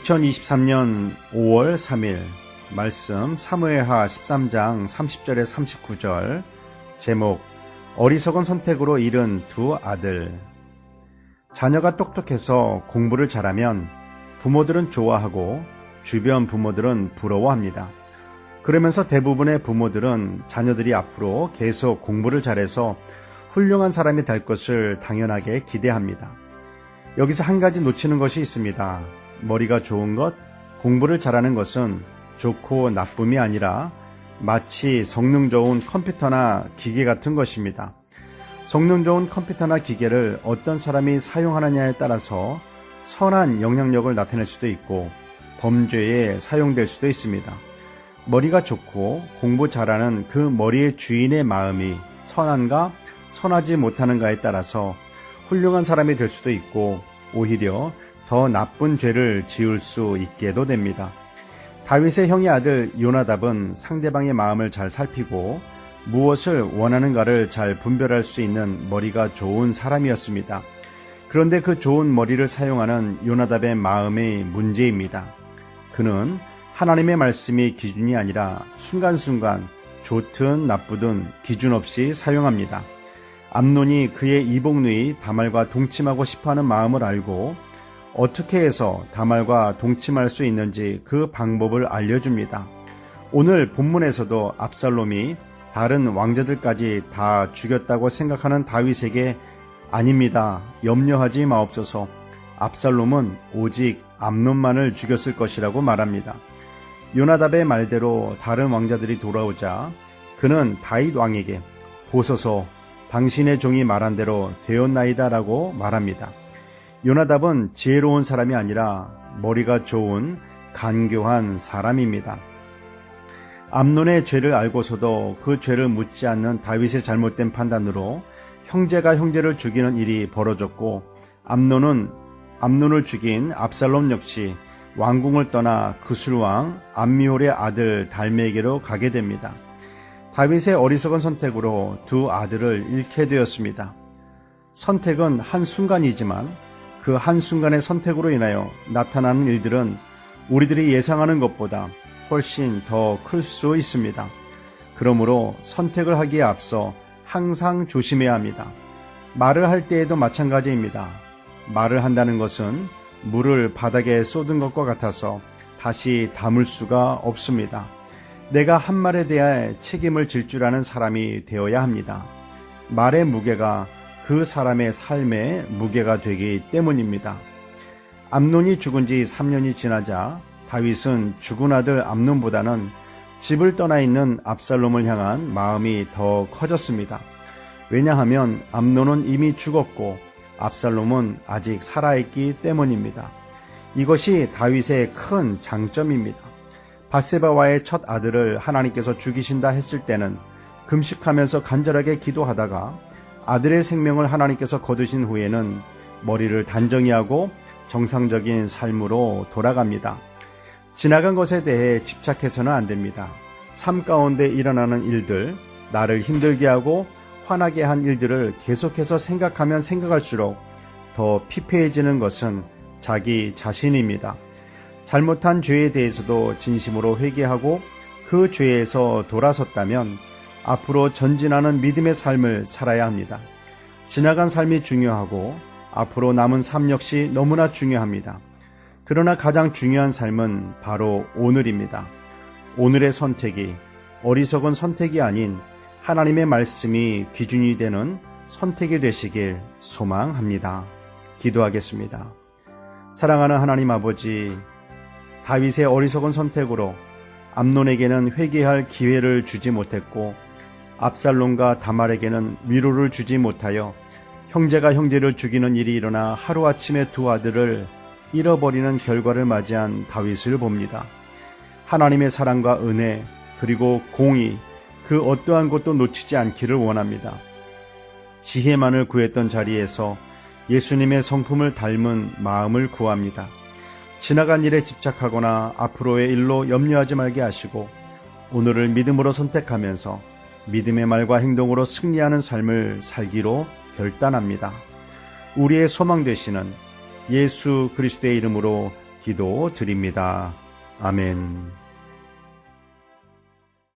2023년 5월 3일 말씀 사무엘하 13장 30절에 39절 제목 어리석은 선택으로 잃은 두 아들. 자녀가 똑똑해서 공부를 잘하면 부모들은 좋아하고 주변 부모들은 부러워합니다. 그러면서 대부분의 부모들은 자녀들이 앞으로 계속 공부를 잘해서 훌륭한 사람이 될 것을 당연하게 기대합니다. 여기서 한 가지 놓치는 것이 있습니다. 머리가 좋은 것, 공부를 잘하는 것은 좋고 나쁨이 아니라 마치 성능 좋은 컴퓨터나 기계 같은 것입니다. 성능 좋은 컴퓨터나 기계를 어떤 사람이 사용하느냐에 따라서 선한 영향력을 나타낼 수도 있고 범죄에 사용될 수도 있습니다. 머리가 좋고 공부 잘하는 그 머리의 주인의 마음이 선한가 선하지 못하는가에 따라서 훌륭한 사람이 될 수도 있고 오히려 더 나쁜 죄를 지을 수 있게도 됩니다. 다윗의 형의 아들 요나답은 상대방의 마음을 잘 살피고 무엇을 원하는가를 잘 분별할 수 있는 머리가 좋은 사람이었습니다. 그런데 그 좋은 머리를 사용하는 요나답의 마음의 문제입니다. 그는 하나님의 말씀이 기준이 아니라 순간순간 좋든 나쁘든 기준 없이 사용합니다. 암논이 그의 이복누이 다말과 동침하고 싶어하는 마음을 알고 어떻게 해서 다말과 동침할 수 있는지 그 방법을 알려줍니다. 오늘 본문에서도 압살롬이 다른 왕자들까지 다 죽였다고 생각하는 다윗에게 아닙니다. 염려하지 마옵소서. 압살롬은 오직 암논만을 죽였을 것이라고 말합니다. 요나답의 말대로 다른 왕자들이 돌아오자 그는 다윗 왕에게 보소서 당신의 종이 말한 대로 되었나이다 라고 말합니다. 요나답은 지혜로운 사람이 아니라 머리가 좋은 간교한 사람입니다. 암논의 죄를 알고서도 그 죄를 묻지 않는 다윗의 잘못된 판단으로 형제가 형제를 죽이는 일이 벌어졌고 암논을 죽인 압살롬 역시 왕궁을 떠나 그술왕 암미홀의 아들 달메에게로 가게 됩니다. 다윗의 어리석은 선택으로 두 아들을 잃게 되었습니다. 선택은 한순간이지만 그 한순간의 선택으로 인하여 나타나는 일들은 우리들이 예상하는 것보다 훨씬 더 클 수 있습니다. 그러므로 선택을 하기에 앞서 항상 조심해야 합니다. 말을 할 때에도 마찬가지입니다. 말을 한다는 것은 물을 바닥에 쏟은 것과 같아서 다시 담을 수가 없습니다. 내가 한 말에 대해 책임을 질 줄 아는 사람이 되어야 합니다. 말의 무게가 그 사람의 삶의 무게가 되기 때문입니다. 암논이 죽은 지 3년이 지나자 다윗은 죽은 아들 암논보다는 집을 떠나 있는 압살롬을 향한 마음이 더 커졌습니다. 왜냐하면 암논은 이미 죽었고 압살롬은 아직 살아있기 때문입니다. 이것이 다윗의 큰 장점입니다. 밧세바와의 첫 아들을 하나님께서 죽이신다 했을 때는 금식하면서 간절하게 기도하다가 아들의 생명을 하나님께서 거두신 후에는 머리를 단정히 하고 정상적인 삶으로 돌아갑니다. 지나간 것에 대해 집착해서는 안 됩니다. 삶 가운데 일어나는 일들, 나를 힘들게 하고 화나게 한 일들을 계속해서 생각하면 생각할수록 더 피폐해지는 것은 자기 자신입니다. 잘못한 죄에 대해서도 진심으로 회개하고 그 죄에서 돌아섰다면 앞으로 전진하는 믿음의 삶을 살아야 합니다. 지나간 삶이 중요하고 앞으로 남은 삶 역시 너무나 중요합니다. 그러나 가장 중요한 삶은 바로 오늘입니다. 오늘의 선택이 어리석은 선택이 아닌 하나님의 말씀이 기준이 되는 선택이 되시길 소망합니다. 기도하겠습니다. 사랑하는 하나님 아버지, 다윗의 어리석은 선택으로 암논에게는 회개할 기회를 주지 못했고 압살롬과 다말에게는 위로를 주지 못하여 형제가 형제를 죽이는 일이 일어나 하루아침에 두 아들을 잃어버리는 결과를 맞이한 다윗을 봅니다. 하나님의 사랑과 은혜 그리고 공의 그 어떠한 것도 놓치지 않기를 원합니다. 지혜만을 구했던 자리에서 예수님의 성품을 닮은 마음을 구합니다. 지나간 일에 집착하거나 앞으로의 일로 염려하지 말게 하시고 오늘을 믿음으로 선택하면서 믿음의 말과 행동으로 승리하는 삶을 살기로 결단합니다. 우리의 소망 되시는 예수 그리스도의 이름으로 기도 드립니다. 아멘.